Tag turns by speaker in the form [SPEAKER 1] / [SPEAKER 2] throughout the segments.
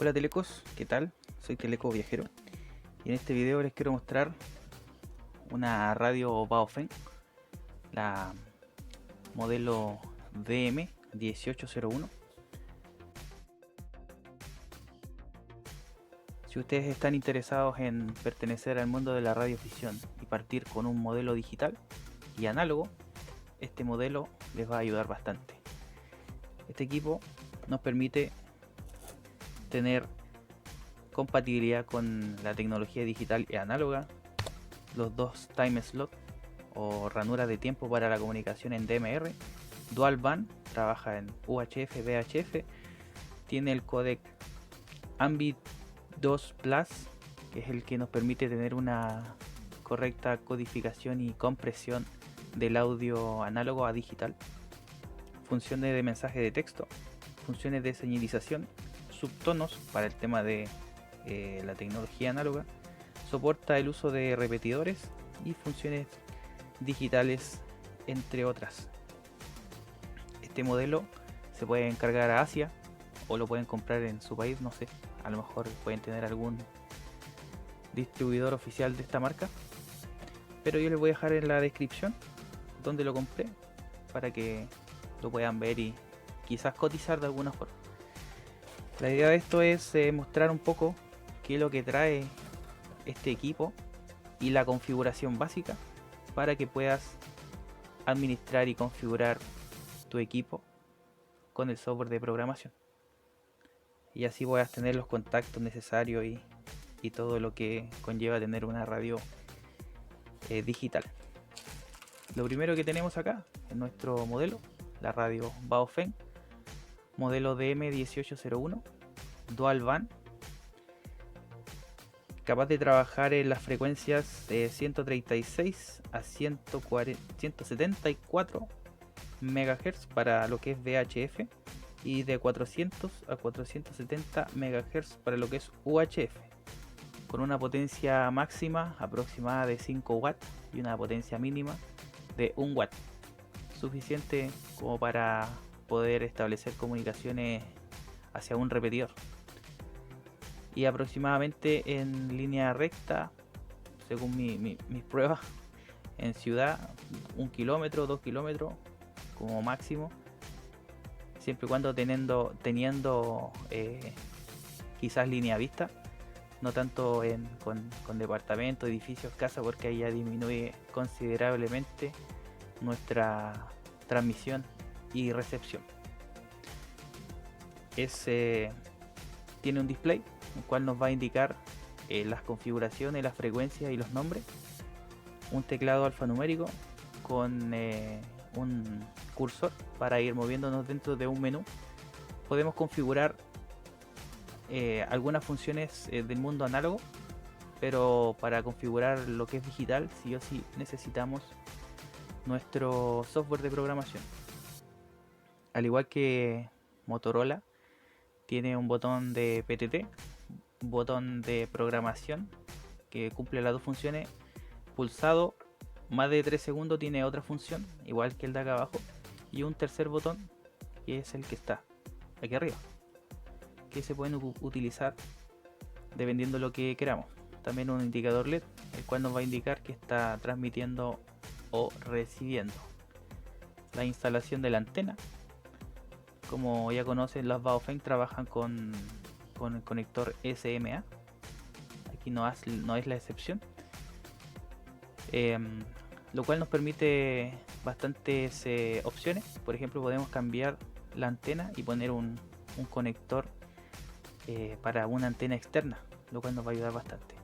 [SPEAKER 1] Hola Telecos, ¿qué tal? Soy Teleco Viajero y en este video les quiero mostrar una radio Baofeng, la modelo DM1801. Si ustedes están interesados en pertenecer al mundo de la radiodifusión y partir con un modelo digital y análogo, este modelo les va a ayudar bastante. Este equipo nos permite tener compatibilidad con la tecnología digital y análoga, los dos time slot o ranuras de tiempo para la comunicación en DMR, dual band, trabaja en UHF, VHF, tiene el codec Ambit 2 Plus, que es el que nos permite tener una correcta codificación y compresión del audio análogo a digital, funciones de mensaje de texto, funciones de señalización, subtonos para el tema de la tecnología análoga, soporta el uso de repetidores y funciones digitales, entre otras. Este modelo se puede encargar a Asia o lo pueden comprar en su país, no sé, a lo mejor pueden tener algún distribuidor oficial de esta marca, pero yo les voy a dejar en la descripción donde lo compré para que lo puedan ver y quizás cotizar de alguna forma. La idea de esto es mostrar un poco qué es lo que trae este equipo y la configuración básica para que puedas administrar y configurar tu equipo con el software de programación y así puedas tener los contactos necesarios y todo lo que conlleva tener una radio digital. Lo primero que tenemos acá es nuestro modelo, la radio Baofeng modelo DM1801 dual band, capaz de trabajar en las frecuencias de 136 a 174 MHz para lo que es VHF y de 400 a 470 MHz para lo que es UHF, con una potencia máxima aproximada de 5 watts y una potencia mínima de 1 watt, suficiente como para poder establecer comunicaciones hacia un repetidor. Y aproximadamente en línea recta, según mis pruebas, en ciudad 1 kilómetro, 2 kilómetros como máximo, siempre y cuando teniendo quizás línea vista, no tanto con departamentos, edificios, casas, porque ahí ya disminuye considerablemente nuestra transmisión y recepción. Tiene un display el cual nos va a indicar las configuraciones, las frecuencias y los nombres, un teclado alfanumérico con un cursor para ir moviéndonos dentro de un menú. Podemos configurar algunas funciones del mundo análogo, pero para configurar lo que es digital sí o sí necesitamos nuestro software de programación. Al igual que Motorola, tiene un botón de PTT, botón de programación que cumple las dos funciones. Pulsado más de 3 segundos tiene otra función, igual que el de acá abajo, y un tercer botón que es el que está aquí arriba, que se pueden utilizar dependiendo de lo que queramos. También un indicador LED, el cual nos va a indicar que está transmitiendo o recibiendo. La instalación de la antena, como ya conocen, las Baofeng trabajan con el conector SMA, aquí no es la excepción, lo cual nos permite bastantes opciones. Por ejemplo, podemos cambiar la antena y poner un conector para una antena externa, lo cual nos va a ayudar bastante.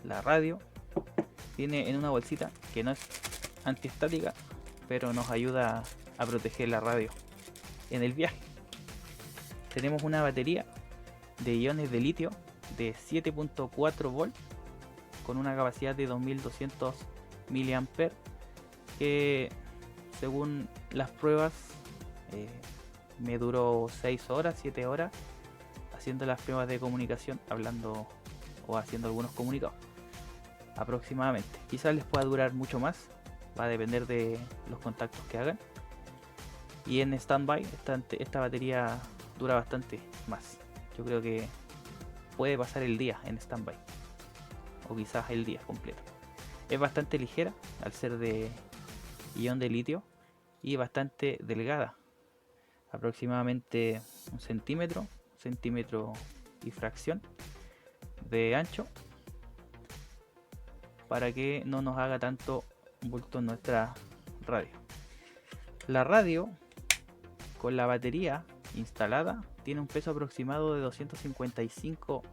[SPEAKER 1] La radio viene en una bolsita que no es antiestática, pero nos ayuda a proteger la radio en el viaje. Tenemos una batería de iones de litio de 7.4 volt con una capacidad de 2200 mAh, que según las pruebas me duró 6 horas, 7 horas haciendo las pruebas de comunicación, hablando o haciendo algunos comunicados aproximadamente. Quizás les pueda durar mucho más, va a depender de los contactos que hagan. Y en standby esta batería dura bastante más. Yo creo que puede pasar el día en standby, o quizás el día completo. Es bastante ligera al ser de ion de litio y bastante delgada, aproximadamente un centímetro y fracción de ancho, para que no nos haga tanto bulto en nuestra radio. La radio con la batería instalada tiene un peso aproximado de 255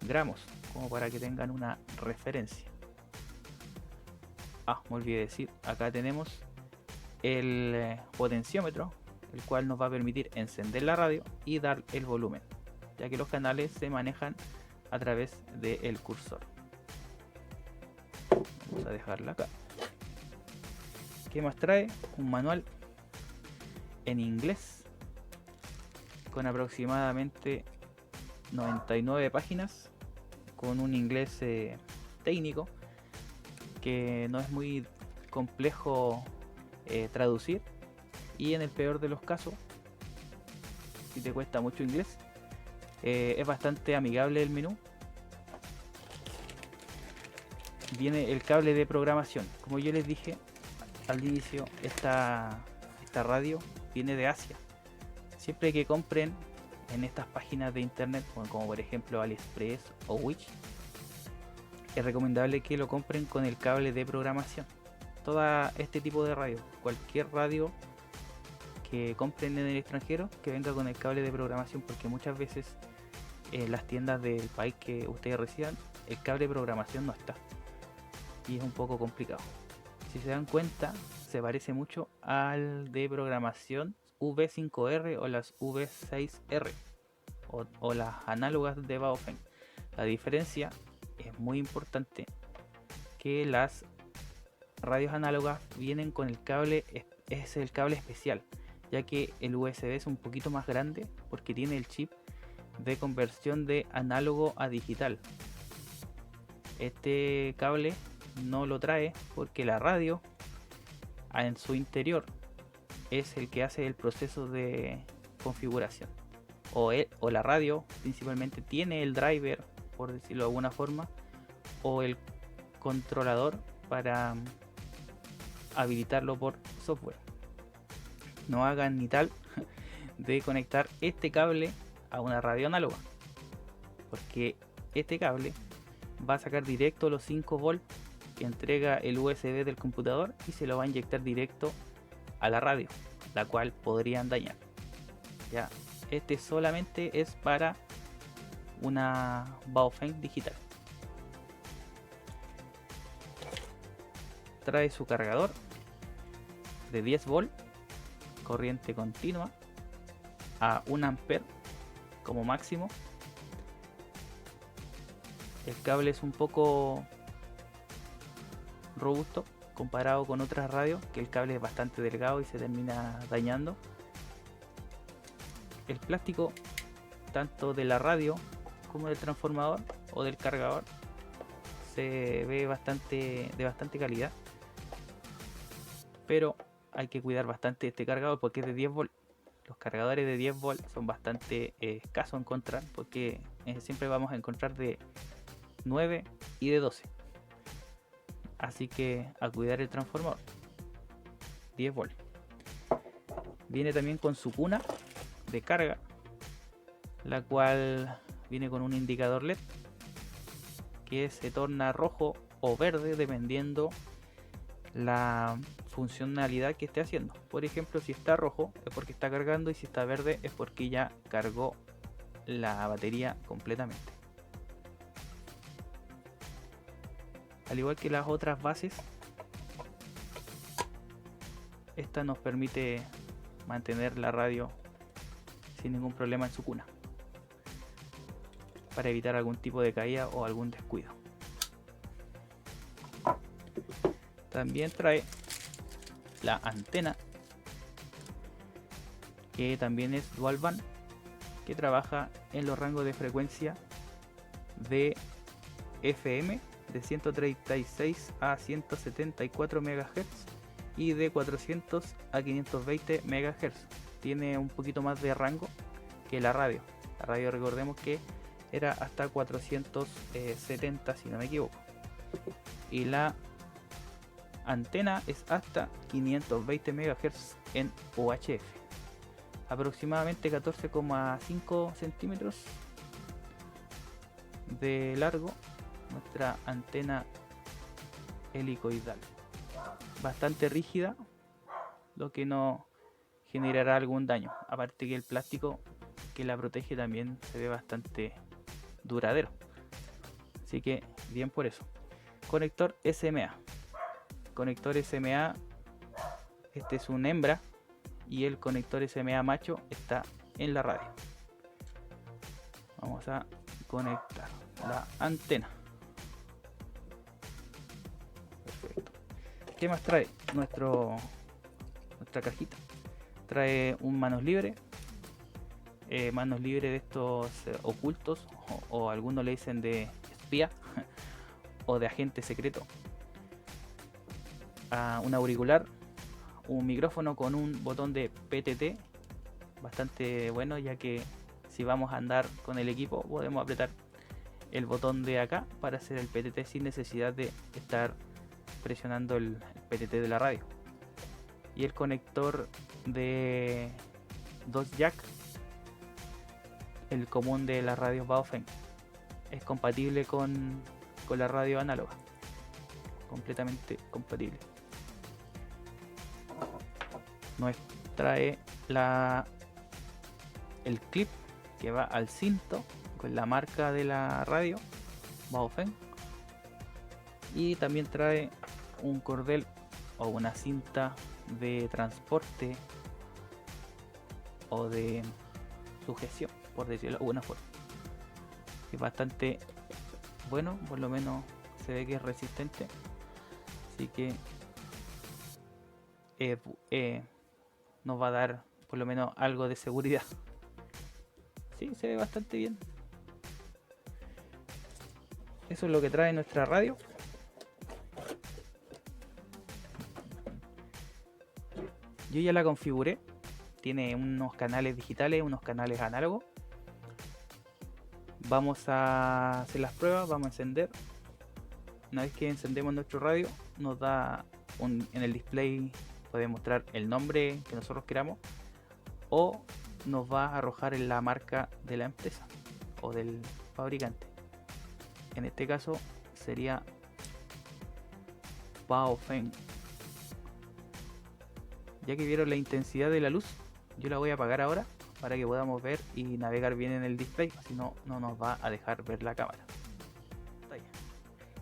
[SPEAKER 1] gramos, como para que tengan una referencia. Me olvidé decir, acá tenemos el potenciómetro, el cual nos va a permitir encender la radio y dar el volumen, ya que los canales se manejan a través del cursor. Vamos a dejarla acá. ¿Qué más trae? Un manual en inglés con aproximadamente 99 páginas, con un inglés técnico que no es muy complejo traducir, y en el peor de los casos, si te cuesta mucho inglés, es bastante amigable el menú. Viene el cable de programación. Como yo les dije al inicio, esta radio viene de Asia. Siempre que compren en estas páginas de internet, como por ejemplo AliExpress o Wish, es recomendable que lo compren con el cable de programación. Todo este tipo de radio, cualquier radio que compren en el extranjero, que venga con el cable de programación, porque muchas veces en las tiendas del país que ustedes residan, el cable de programación no está y es un poco complicado. Si se dan cuenta, se parece mucho al de programación V5R o las V6R o las análogas de Baofeng. La diferencia es muy importante, que las radios análogas vienen con el cable, es el cable especial, ya que el USB es un poquito más grande porque tiene el chip de conversión de análogo a digital. Este cable no lo trae porque la radio en su interior es el que hace el proceso de configuración, o la radio principalmente tiene el driver, por decirlo de alguna forma, o el controlador para habilitarlo por software. No hagan ni tal de conectar este cable a una radio análoga, porque este cable va a sacar directo los 5 volts que entrega el USB del computador y se lo va a inyectar directo a la radio, la cual podrían dañar. Ya, este solamente es para una Baofeng digital. Trae su cargador de 10 volts, corriente continua a 1 ampere como máximo. El cable es un poco robusto comparado con otras radios, que el cable es bastante delgado y se termina dañando. El plástico tanto de la radio como del transformador o del cargador se ve de bastante calidad, pero hay que cuidar bastante este cargador porque es de 10 volts. Los cargadores de 10 volts son bastante escasos encontrar, porque siempre vamos a encontrar de 9 y de 12. Así que a cuidar el transformador. 10 volts. Viene también con su cuna de carga, la cual viene con un indicador LED que se torna rojo o verde dependiendo la funcionalidad que esté haciendo. Por ejemplo, si está rojo es porque está cargando, y si está verde es porque ya cargó la batería completamente. Al igual que las otras bases, esta nos permite mantener la radio sin ningún problema en su cuna, para evitar algún tipo de caída o algún descuido. También trae la antena, que también es dual band, que trabaja en los rangos de frecuencia de FM de 136 a 174 MHz y de 400 a 520 MHz. Tiene un poquito más de rango que la radio. La radio, recordemos que era hasta 470 si no me equivoco, y la antena es hasta 520 MHz en UHF, aproximadamente 14,5 centímetros de largo nuestra antena helicoidal, bastante rígida, lo que no generará algún daño, aparte que el plástico que la protege también se ve bastante duradero, así que bien por eso. Conector SMA. Conector SMA, este es un hembra, y el conector SMA macho está en la radio. Vamos a conectar la antena. Perfecto. ¿Qué más trae nuestra cajita? Trae un manos libres. Manos libres de estos ocultos, o algunos le dicen de espía o de agente secreto. Un auricular, un micrófono con un botón de PTT bastante bueno, ya que si vamos a andar con el equipo podemos apretar el botón de acá para hacer el PTT sin necesidad de estar presionando el PTT de la radio. Y el conector de 2 jack, el común de las radios Baofeng, es compatible con la radio análoga, completamente compatible. Nos trae el clip que va al cinto con la marca de la radio Baofeng, y también trae un cordel o una cinta de transporte o de sujeción, por decirlo de alguna forma. Es bastante bueno, por lo menos se ve que es resistente, así que nos va a dar por lo menos algo de seguridad. Sí, se ve bastante bien. Eso es lo que trae nuestra radio. Yo ya la configuré. Tiene unos canales digitales, unos canales análogos. Vamos a hacer las pruebas, vamos a encender. Una vez que encendemos nuestro radio, nos da en el display, puede mostrar el nombre que nosotros queramos, o nos va a arrojar en la marca de la empresa o del fabricante. En este caso sería Baofeng. Ya que vieron la intensidad de la luz, yo la voy a apagar ahora para que podamos ver y navegar bien en el display, si no, no nos va a dejar ver la cámara.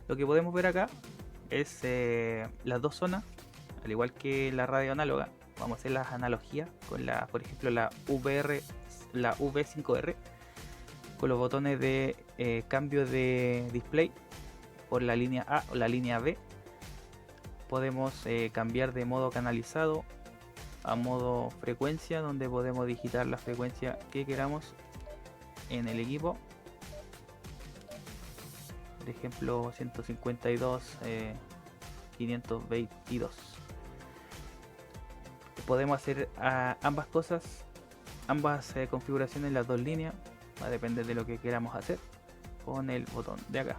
[SPEAKER 1] Lo que podemos ver acá es las dos zonas, al igual que la radio análoga. Vamos a hacer las analogías con por ejemplo, la V5R, con los botones de cambio de display por la línea A o la línea B. Podemos cambiar de modo canalizado a modo frecuencia, donde podemos digitar la frecuencia que queramos en el equipo. Por ejemplo, 152, 522. Podemos hacer ambas cosas, ambas configuraciones en las dos líneas. Va a depender de lo que queramos hacer con el botón de acá.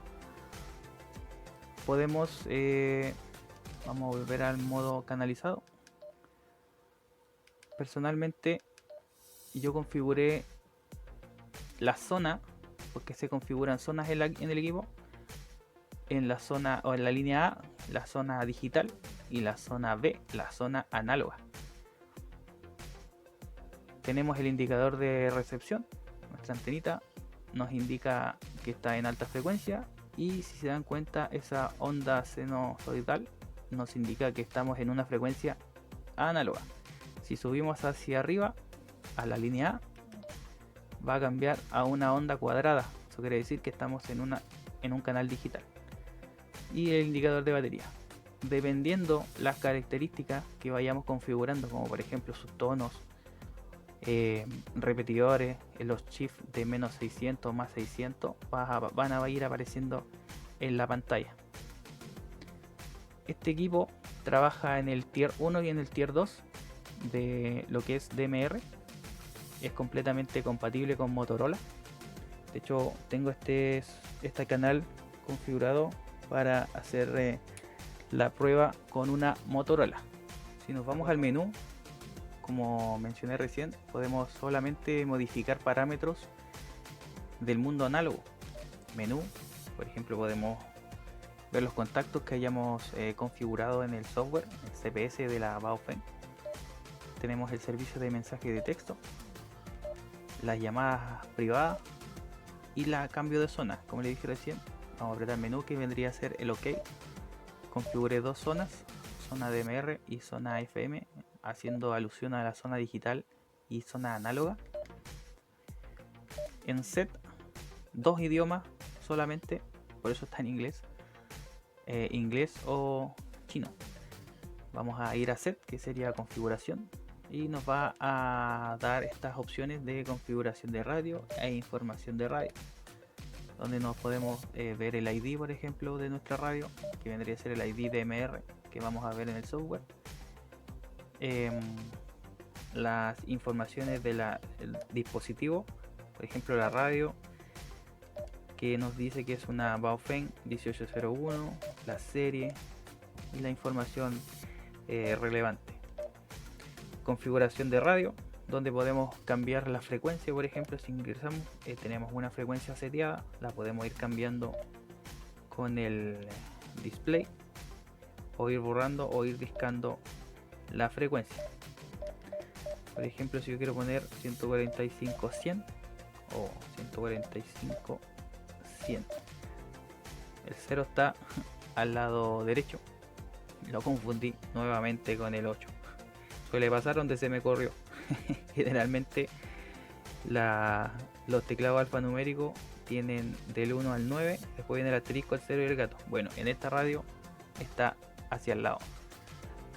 [SPEAKER 1] Podemos, vamos a volver al modo canalizado. Personalmente yo configuré la zona, porque se configuran zonas en el equipo. En la zona o en la línea A, la zona digital, y la zona B, la zona análoga. Tenemos el indicador de recepción. Nuestra antenita nos indica que está en alta frecuencia, y si se dan cuenta, esa onda sinusoidal nos indica que estamos en una frecuencia análoga. Si subimos hacia arriba a la línea A, va a cambiar a una onda cuadrada. Eso quiere decir que estamos en un canal digital. Y el indicador de batería, dependiendo las características que vayamos configurando, como por ejemplo sus tonos, repetidores, los chips de menos 600 más 600 van a ir apareciendo en la pantalla. Este equipo trabaja en el tier 1 y en el tier 2 de lo que es DMR. es completamente compatible con Motorola. De hecho, tengo este canal configurado para hacer la prueba con una Motorola. Si nos vamos al menú, como mencioné recién, podemos solamente modificar parámetros del mundo análogo. Menú, por ejemplo, podemos ver los contactos que hayamos configurado en el software, el CPS de la Baofeng. Tenemos el servicio de mensaje de texto, las llamadas privadas y la cambio de zona. Como le dije recién, vamos a apretar menú, que vendría a ser el OK. Configure dos zonas, zona DMR y zona FM, haciendo alusión a la zona digital y zona análoga. En set, dos idiomas solamente, por eso está en inglés, inglés o chino. Vamos a ir a set, que sería configuración, y nos va a dar estas opciones de configuración de radio e información de radio, donde nos podemos ver el ID, por ejemplo, de nuestra radio, que vendría a ser el ID DMR que vamos a ver en el software. Las informaciones del dispositivo, por ejemplo la radio, que nos dice que es una Baofeng 1801, la serie y la información relevante. Configuración de radio, donde podemos cambiar la frecuencia. Por ejemplo, si ingresamos, tenemos una frecuencia seteada, la podemos ir cambiando con el display, o ir borrando o ir discando la frecuencia. Por ejemplo, si yo quiero poner 145-100 o 145-100, el 0 está al lado derecho, lo confundí nuevamente con el 8. Suele pasar donde se me corrió. Generalmente los teclados alfanuméricos tienen del 1 al 9, después viene el asterisco, el 0 y el gato. Bueno, en esta radio está hacia el lado.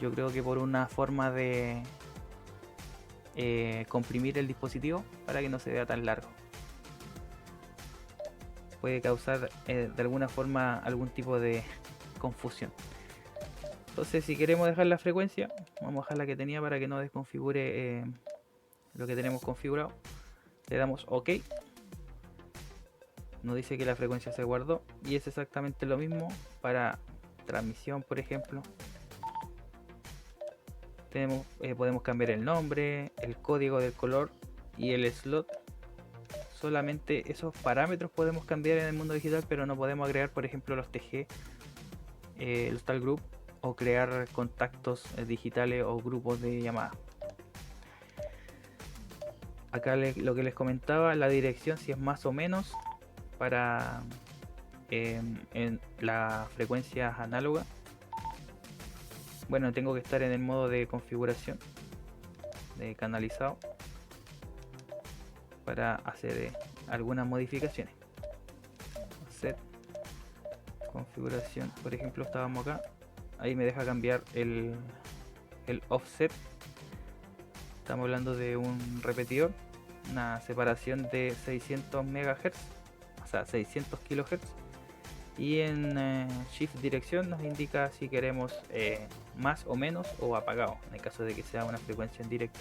[SPEAKER 1] Yo creo que por una forma de comprimir el dispositivo para que no se vea tan largo. Puede causar de alguna forma algún tipo de confusión. Entonces, si queremos dejar la frecuencia, vamos a dejar la que tenía para que no desconfigure lo que tenemos configurado. Le damos OK. Nos dice que la frecuencia se guardó, y es exactamente lo mismo para transmisión, por ejemplo. Podemos cambiar el nombre, el código del color y el slot. Solamente esos parámetros podemos cambiar en el mundo digital, pero no podemos agregar, por ejemplo, los TG, los tal group, o crear contactos digitales o grupos de llamada. Acá lo que les comentaba, la dirección, si es más o menos para en la frecuencia análoga. Bueno, tengo que estar en el modo de configuración de canalizado para hacer algunas modificaciones. Set, configuración, por ejemplo, estábamos acá, ahí me deja cambiar el offset. Estamos hablando de un repetidor, una separación de 600 MHz, o sea 600 kHz, y en shift dirección nos indica si queremos más o menos o apagado, en el caso de que sea una frecuencia en directo.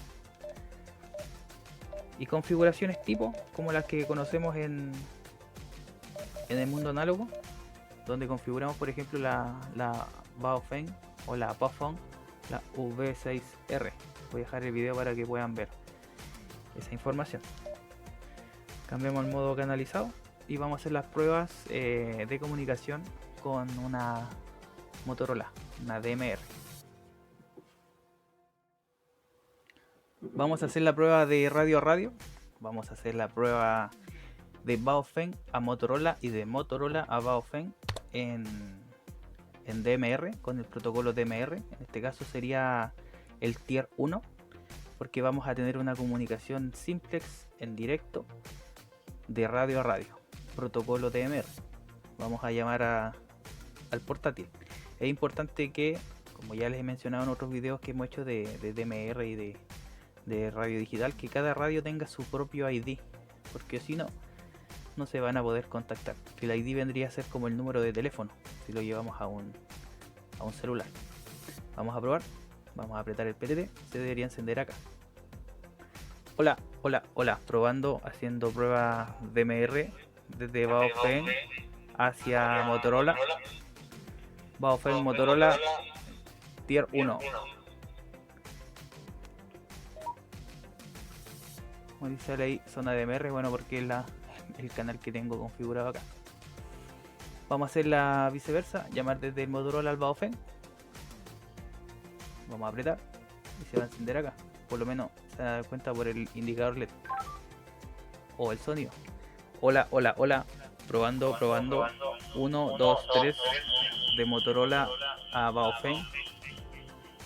[SPEAKER 1] Y configuraciones tipo como las que conocemos en el mundo análogo, donde configuramos, por ejemplo, la Baofeng o la Baofeng, la V6R. Voy a dejar el video para que puedan ver esa información. Cambiamos al modo canalizado y vamos a hacer las pruebas de comunicación con una Motorola, una DMR. Vamos a hacer la prueba de radio a radio. Vamos a hacer la prueba de Baofeng a Motorola y de Motorola a Baofeng en DMR, con el protocolo DMR. En este caso sería el Tier 1, porque vamos a tener una comunicación simplex en directo de radio a radio, protocolo DMR. Vamos a llamar al portátil. Es importante que, como ya les he mencionado en otros videos que hemos hecho de DMR y de radio digital, que cada radio tenga su propio ID, porque si no, no se van a poder contactar. Que el ID vendría a ser como el número de teléfono si lo llevamos a un celular. Vamos a probar, vamos a apretar el PTT, se debería encender acá. Hola, Hola, probando, haciendo pruebas DMR desde Baofeng hacia Motorola. Baofeng Motorola Tier 1. Como dice ahí, zona DMR, bueno, porque es el canal que tengo configurado acá. Vamos a hacer la viceversa, llamar desde el Motorola al Baofeng. Vamos a apretar y se va a encender acá. Por lo menos se van a dar cuenta por el indicador LED o el sonido. Hola. Probando. 1, 2, 3 de Motorola a Baofeng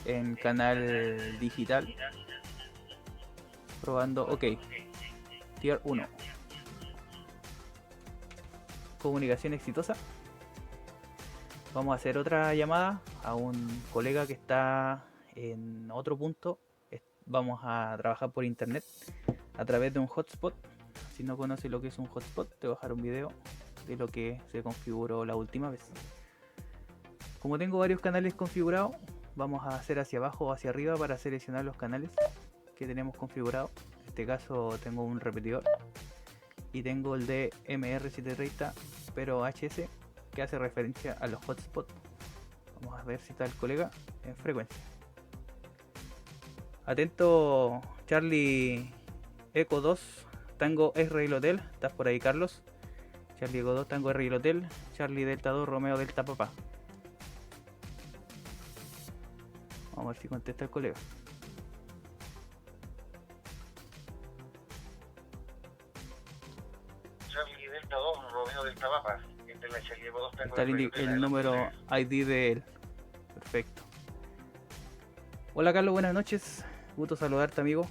[SPEAKER 1] en canal digital. Probando, ok. Tier 1. Comunicación exitosa. Vamos a hacer otra llamada a un colega que está en otro punto. Vamos a trabajar por internet a través de un hotspot. Si no conoces lo que es un hotspot, te voy a dejar un video de lo que se configuró la última vez. Como tengo varios canales configurados, vamos a hacer hacia abajo o hacia arriba para seleccionar los canales que tenemos configurados. En este caso tengo un repetidor y tengo el de MR730 pero HS, que hace referencia a los hotspots. Vamos a ver si está el colega en frecuencia. Atento, Charlie Eco 2 Tango R Hotel, ¿estás por ahí, Carlos? Charlie Eco 2 Tango R Hotel, Charlie Delta 2 Romeo Delta Papá. Vamos a ver si contesta el colega.
[SPEAKER 2] Charlie Delta 2 Romeo Delta Papá. Entre la Charlie Eco 2 Tango
[SPEAKER 1] Está el número ID de él. Perfecto. Hola Carlos, buenas noches. Gusto saludarte, amigo.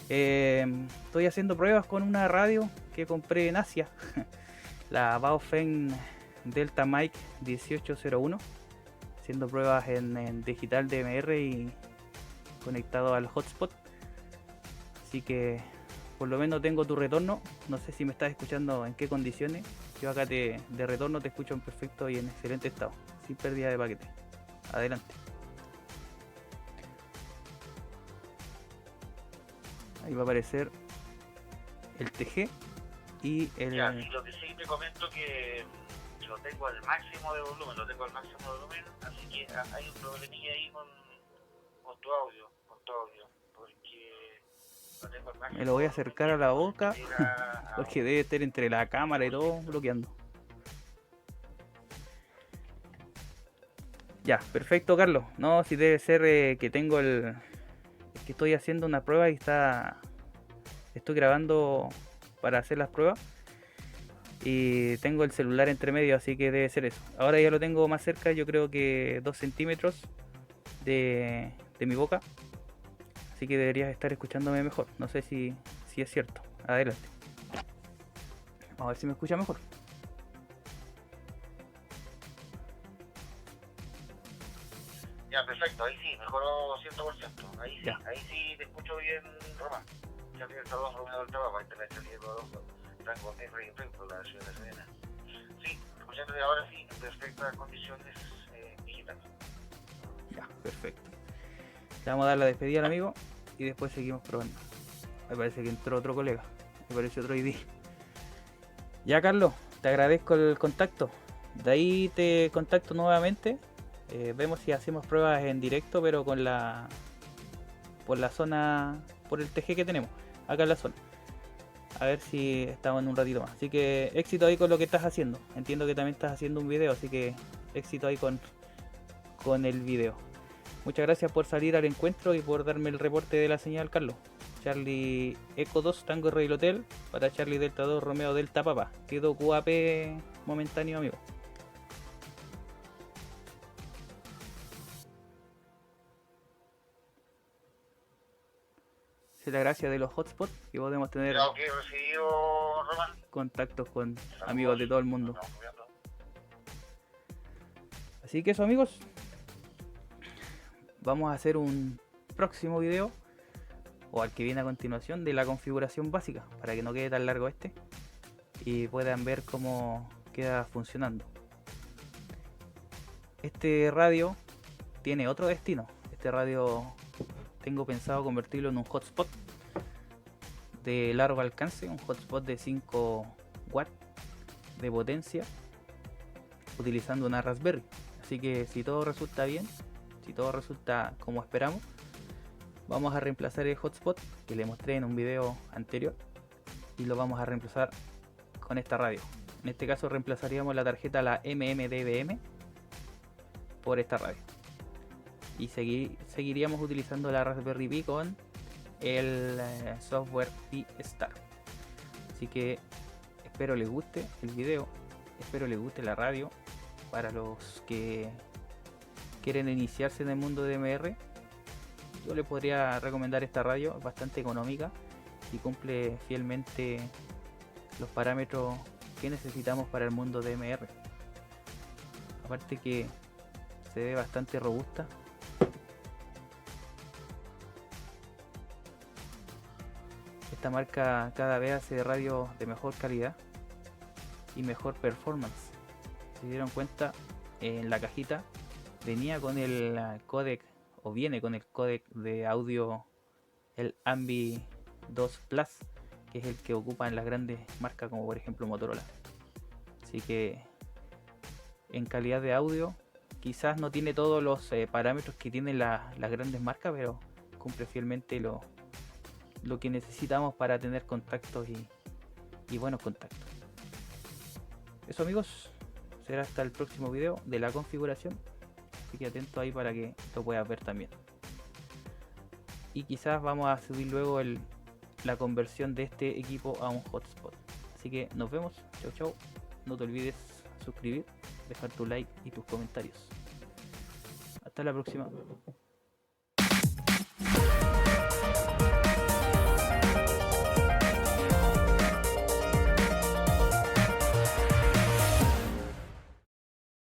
[SPEAKER 1] Estoy haciendo pruebas con una radio que compré en Asia. La Baofeng Delta Mic 1801. Haciendo pruebas en digital DMR y conectado al hotspot. Así que por lo menos tengo tu retorno. No sé si me estás escuchando en qué condiciones. Yo acá de retorno te escucho en perfecto y en excelente estado, sin pérdida de paquete. Adelante. Ahí va a aparecer el TG y el...
[SPEAKER 2] Ya, y lo que sí te comento que lo tengo al máximo de volumen, así que hay un problemilla ahí con tu audio, porque lo tengo al máximo.
[SPEAKER 1] Me lo voy a acercar a la boca porque debe estar entre la cámara y todo bloqueando. Ya, perfecto, Carlos. No, si debe ser que tengo el... Es que estoy haciendo una prueba y estoy grabando para hacer las pruebas y tengo el celular entre medio, así que debe ser eso. Ahora ya lo tengo más cerca, yo creo que 2 centímetros de mi boca, así que deberías estar escuchándome mejor. No sé si es cierto. Adelante. Vamos a ver si me escucha mejor.
[SPEAKER 2] Ya, perfecto, ahí sí, mejoró 100%. Ahí sí,
[SPEAKER 1] ya.
[SPEAKER 2] Ahí sí te escucho bien, Román. Charlie Delta 2 Romeo Delta Papá, entre la Charlie Eco 2 Tango R y por la ciudad de Serena. Sí, escuchándote ahora sí, en perfectas condiciones digitales.
[SPEAKER 1] Ya, perfecto. Le vamos a dar la despedida al amigo y después seguimos probando. Me parece que entró otro colega. Me parece otro ID. Ya, Carlos, te agradezco el contacto. De ahí te contacto nuevamente. Vemos si hacemos pruebas en directo, pero por la zona, por el TG que tenemos acá en la zona. A ver si estamos en un ratito más. Así que éxito ahí con lo que estás haciendo. Entiendo que también estás haciendo un video, así que éxito ahí con el video. Muchas gracias por salir al encuentro y por darme el reporte de la señal, Carlos. Charlie Eco 2 Tango Rail Hotel para Charlie Delta 2 Romeo Delta Papa. Quedó QAP momentáneo, amigo. Es la gracia de los hotspots que podemos tener
[SPEAKER 2] recibido, Román.
[SPEAKER 1] Contactos con amigos de todo el mundo. Así que eso, amigos, vamos a hacer un próximo video o al que viene a continuación de la configuración básica para que no quede tan largo y puedan ver cómo queda funcionando. Este radio tiene otro destino. Este radio tengo pensado convertirlo en un hotspot de largo alcance, un hotspot de 5 watts de potencia, utilizando una Raspberry. Así que si todo resulta bien, si todo resulta como esperamos, vamos a reemplazar el hotspot que le mostré en un video anterior y lo vamos a reemplazar con esta radio. En este caso reemplazaríamos la tarjeta, la MMDBM, por esta radio y seguiríamos utilizando la Raspberry Pi con el software Pi-Star. Así que espero les guste el video, espero les guste la radio. Para los que quieren iniciarse en el mundo de DMR, yo les podría recomendar esta radio, es bastante económica y cumple fielmente los parámetros que necesitamos para el mundo de DMR. Aparte que se ve bastante robusta. Esta marca cada vez hace radios de mejor calidad y mejor performance. Si se dieron cuenta, en la cajita venía con el codec, o viene con el codec de audio, el Ambi 2 Plus, que es el que ocupan las grandes marcas como por ejemplo Motorola. Así que en calidad de audio quizás no tiene todos los parámetros que tienen las grandes marcas, pero cumple fielmente lo que necesitamos para tener contactos y buenos contactos. Eso, amigos, será hasta el próximo video de la configuración, así que atento ahí para que lo puedas ver también. Y quizás vamos a subir luego la conversión de este equipo a un hotspot. Así que nos vemos, chau chau. No te olvides suscribir, dejar tu like y tus comentarios. Hasta la próxima.